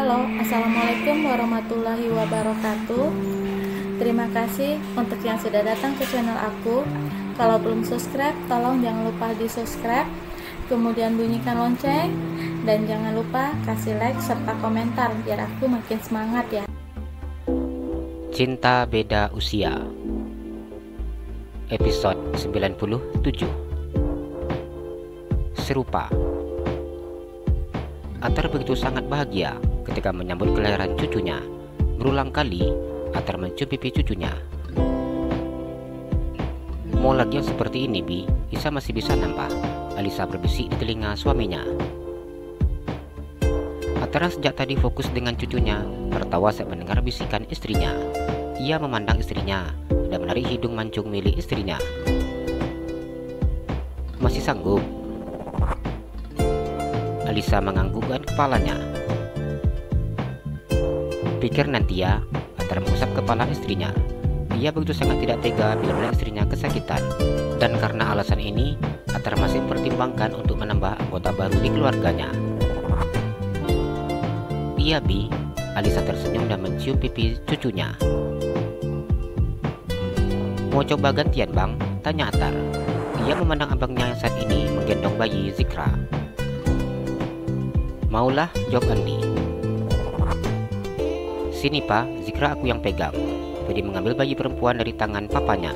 Halo, Assalamualaikum warahmatullahi wabarakatuh. Terima kasih untuk yang sudah datang ke channel aku. Kalau belum subscribe, tolong jangan lupa di subscribe, kemudian bunyikan lonceng, dan jangan lupa kasih like serta komentar biar aku makin semangat ya. Cinta Beda Usia, episode 97. Serupa. Atar begitu sangat bahagia ketika menyambut kelahiran cucunya. Berulang kali Atar mencium pipi cucunya. Mau lagi yang seperti ini, Bi? Isa masih bisa nambah, Alisa berbisik di telinga suaminya. Atar sejak tadi fokus dengan cucunya, tertawa saat mendengar bisikan istrinya. Ia memandang istrinya dan menarik hidung mancung milik istrinya. Masih sanggup? Alisa menganggukkan kepalanya. Pikir nanti ya. Atar mengusap kepala istrinya. Ia begitu sangat tidak tega bila melihat istrinya kesakitan. Dan karena alasan ini, Atar masih mempertimbangkan untuk menambah anggota baru di keluarganya. Iya, Bi. Alisa tersenyum dan mencium pipi cucunya. Mau coba gantian, Bang? Tanya Atar. Ia memandang abangnya yang saat ini menggendong bayi Zikra. Maulah, jawab Andi. Sini, Pak, Zikra aku yang pegang. Ferdi mengambil bayi perempuan dari tangan papanya.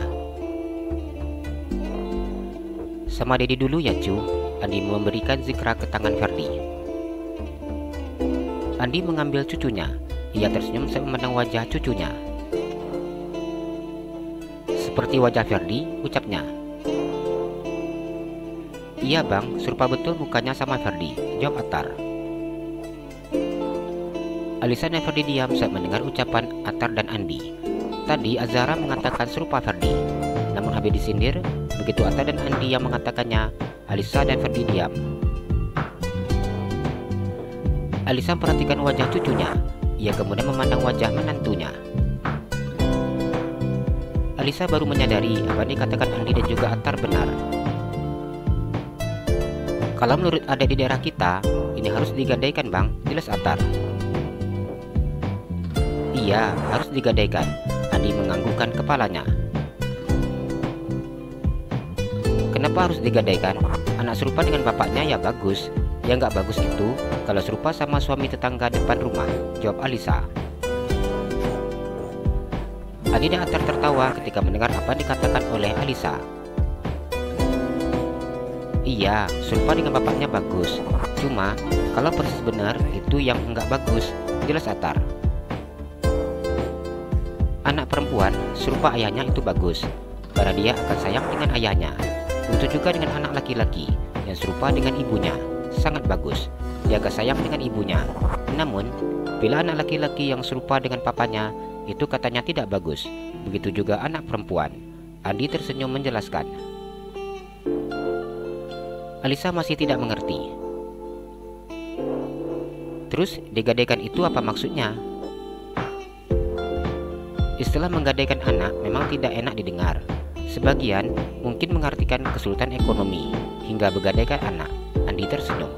Sama Dedi dulu ya, Cu. Andi memberikan Zikra ke tangan Ferdi. Andi mengambil cucunya. Ia tersenyum saat memandang wajah cucunya. Seperti wajah Ferdi, ucapnya. Iya, Bang, serupa betul mukanya sama Ferdi, jawab Atar. Alisa dan Ferdi diam saat mendengar ucapan Atar dan Andi. Tadi Azhara mengatakan serupa Ferdi, namun habis disindir. Begitu Atar dan Andi yang mengatakannya, Alisa dan Ferdi diam. Alisa memperhatikan wajah cucunya. Ia kemudian memandang wajah menantunya. Alisa baru menyadari apa yang dikatakan Andi dan juga Atar benar. Kalau menurut adik di daerah kita, ini harus digadaikan, Bang, jelas Atar. Iya, harus digadaikan. Andi menganggukkan kepalanya. Kenapa harus digadaikan? Anak serupa dengan bapaknya ya bagus. Yang nggak bagus itu kalau serupa sama suami tetangga depan rumah, jawab Alisa. Andi dan Atar tertawa ketika mendengar apa yang dikatakan oleh Alisa. Iya, serupa dengan bapaknya bagus. Cuma, kalau persis benar itu yang nggak bagus, jelas Atar. Anak perempuan serupa ayahnya itu bagus, karena dia akan sayang dengan ayahnya. Begitu juga dengan anak laki-laki yang serupa dengan ibunya, sangat bagus. Dia akan sayang dengan ibunya. Namun, bila anak laki-laki yang serupa dengan papanya, itu katanya tidak bagus. Begitu juga anak perempuan. Andi tersenyum menjelaskan. Alisa masih tidak mengerti. Terus digadaikan itu apa maksudnya? Istilah menggadaikan anak memang tidak enak didengar. Sebagian mungkin mengartikan kesulitan ekonomi hingga bergadaikan anak. Andi tersenyum.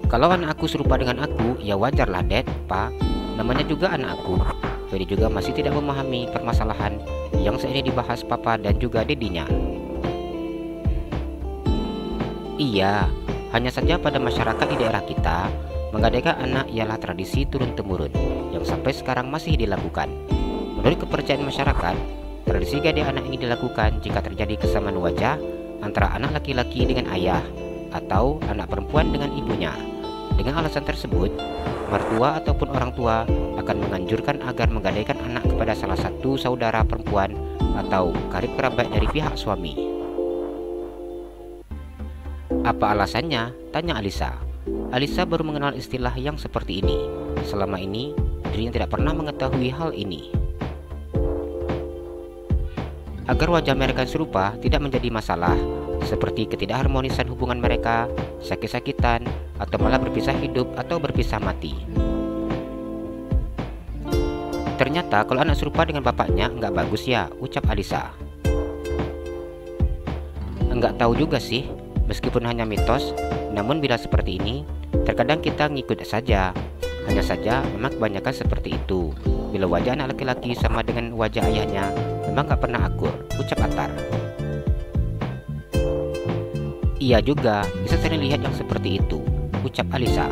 Kalau anak aku serupa dengan aku, ya wajarlah, Dad, Pak. Namanya juga anak aku. Ferdi juga masih tidak memahami permasalahan yang saat ini dibahas Papa dan juga dedinya. Iya, hanya saja pada masyarakat di daerah kita, menggadaikan anak ialah tradisi turun-temurun yang sampai sekarang masih dilakukan. Menurut kepercayaan masyarakat, tradisi gadai anak ini dilakukan jika terjadi kesamaan wajah antara anak laki-laki dengan ayah atau anak perempuan dengan ibunya. Dengan alasan tersebut, mertua ataupun orang tua akan menganjurkan agar menggadaikan anak kepada salah satu saudara perempuan atau karib kerabat dari pihak suami. Apa alasannya? Tanya Alisa. Alisa baru mengenal istilah yang seperti ini. Selama ini, dirinya tidak pernah mengetahui hal ini. Agar wajah mereka serupa tidak menjadi masalah, seperti ketidakharmonisan hubungan mereka, sakit-sakitan, atau malah berpisah hidup atau berpisah mati. Ternyata kalau anak serupa dengan bapaknya nggak bagus ya, ucap Alisa. Enggak tahu juga sih, meskipun hanya mitos, namun bila seperti ini, Terkadang kita ngikut saja. Hanya saja memang kebanyakan seperti itu. Bila wajah anak laki-laki sama dengan wajah ayahnya, memang gak pernah akur, ucap Atar. Iya juga, bisa sering lihat yang seperti itu, ucap Alisa.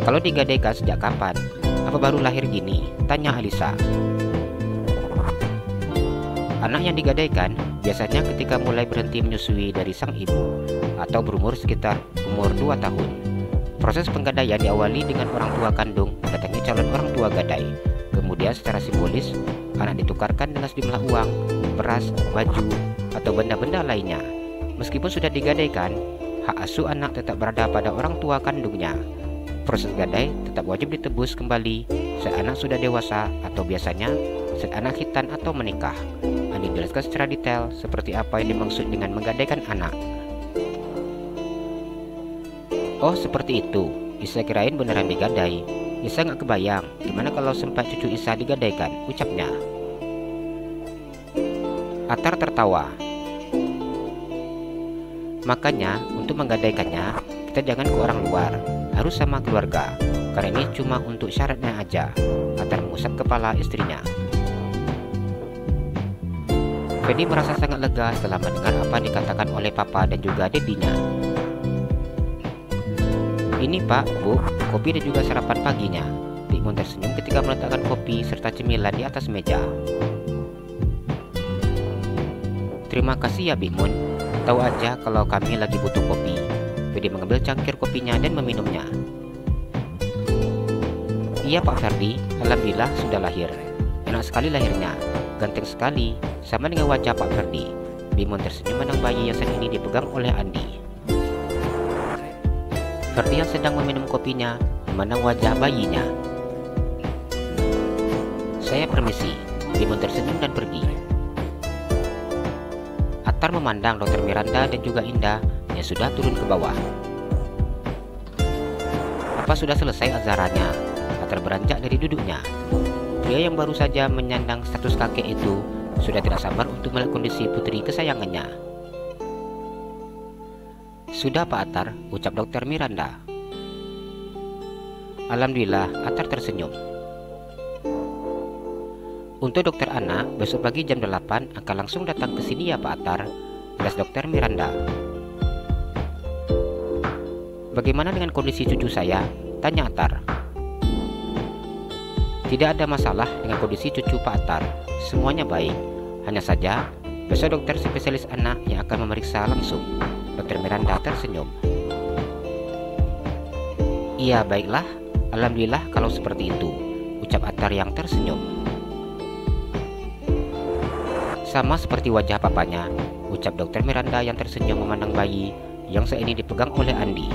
Kalau digadaikan sejak kapan? Apa baru lahir gini? Tanya Alisa. Anak yang digadaikan biasanya ketika mulai berhenti menyusui dari sang ibu atau berumur sekitar umur 2 tahun. Proses penggadaian diawali dengan orang tua kandung mendatangi calon orang tua gadai. Kemudian secara simbolis, anak ditukarkan dengan sejumlah uang, beras, baju, atau benda-benda lainnya. Meskipun sudah digadaikan, hak asuh anak tetap berada pada orang tua kandungnya. Proses gadai tetap wajib ditebus kembali saat anak sudah dewasa atau biasanya saat anak khitan atau menikah. Andi jelaskan secara detail seperti apa yang dimaksud dengan menggadaikan anak. Oh seperti itu, Isa kirain beneran digadai. Isa gak kebayang gimana kalau sempat cucu Isa digadaikan, ucapnya. Atar tertawa. Makanya untuk menggadaikannya kita jangan ke orang luar, harus sama keluarga, karena ini cuma untuk syaratnya aja. Atar mengusap kepala istrinya. Fedi merasa sangat lega setelah mendengar apa yang dikatakan oleh papa dan juga dedinya. Ini Pak, Bu, kopi dan juga sarapan paginya. Bik Mun tersenyum ketika meletakkan kopi serta cemilan di atas meja. Terima kasih ya Bik Mun, tahu aja kalau kami lagi butuh kopi. Fedi mengambil cangkir kopinya dan meminumnya. Iya Pak Ferdi, alhamdulillah sudah lahir. Enak sekali lahirnya, ganteng sekali, sama dengan wajah Pak Ferdi. Bik Mun tersenyum menang bayi yang saat ini dipegang oleh Andi. Ferdi yang sedang meminum kopinya memandang wajah bayinya. Saya permisi, Bik Mun tersenyum dan pergi. Atar memandang Dokter Miranda dan juga Indah yang sudah turun ke bawah. Apa sudah selesai azarannya? Atar beranjak dari duduknya. Pria yang baru saja menyandang status kakek itu sudah tidak sabar untuk melihat kondisi putri kesayangannya. Sudah Pak Atar, ucap Dokter Miranda. Alhamdulillah, Atar tersenyum. Untuk dokter anak, besok pagi jam 8 akan langsung datang ke sini ya Pak Atar, jelas Dokter Miranda. Bagaimana dengan kondisi cucu saya? Tanya Atar. Tidak ada masalah dengan kondisi cucu Pak Atar, semuanya baik. Hanya saja, besok dokter spesialis anak yang akan memeriksa langsung. Dokter Miranda tersenyum. Iya baiklah, alhamdulillah kalau seperti itu, ucap Atar yang tersenyum. Sama seperti wajah papanya, ucap Dokter Miranda yang tersenyum memandang bayi yang saat ini dipegang oleh Andi.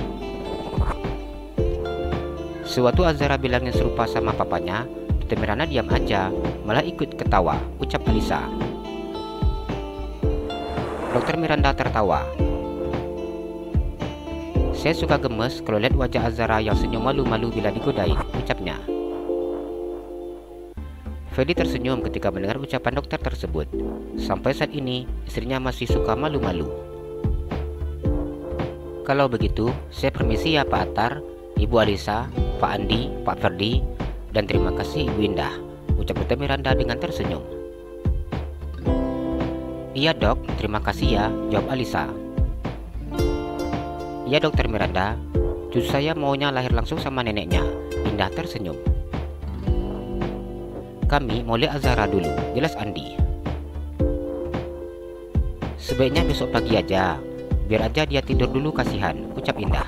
Sewaktu Azara bilangnya serupa sama papanya, Dokter Miranda diam aja, malah ikut ketawa, ucap Alisa. Dokter Miranda tertawa. Saya suka gemes kalau lihat wajah Azara yang senyum malu-malu bila digodain, ucapnya. Fedi tersenyum ketika mendengar ucapan dokter tersebut. Sampai saat ini, istrinya masih suka malu-malu. Kalau begitu, saya permisi ya Pak Atar, Ibu Alisa, Pak Andi, Pak Ferdi, dan terima kasih Ibu Indah, ucap Dokter Miranda dengan tersenyum. Iya dok, terima kasih ya, jawab Alisa. Ya Dokter Miranda, cucu saya maunya lahir langsung sama neneknya, Indah tersenyum. Kami mau lihat Azara dulu, jelas Andi. Sebaiknya besok pagi aja, biar aja dia tidur dulu kasihan, ucap Indah.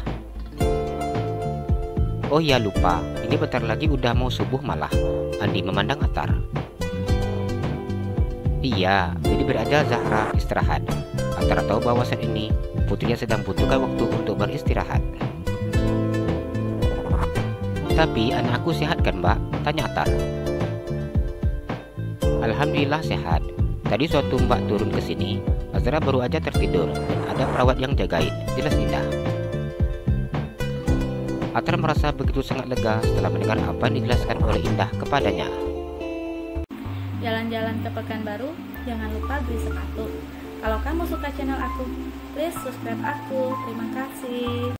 Oh ya lupa, ini bentar lagi udah mau subuh malah, Andi memandang Atar. Iya, jadi biar aja Zahra istirahat. Atar tahu bahwa saat ini putrinya sedang butuhkan waktu untuk beristirahat. Tapi anakku sehat kan Mbak? Tanya Atar. Alhamdulillah sehat. Tadi suatu Mbak turun ke sini, Azra baru aja tertidur dan ada perawat yang jagain, jelas Indah. Atar merasa begitu sangat lega setelah mendengar apa yang dijelaskan oleh Indah kepadanya. Jalan-jalan ke Pekanbaru, jangan lupa beli sepatu. Kalau kamu suka channel aku, please subscribe aku. Terima kasih.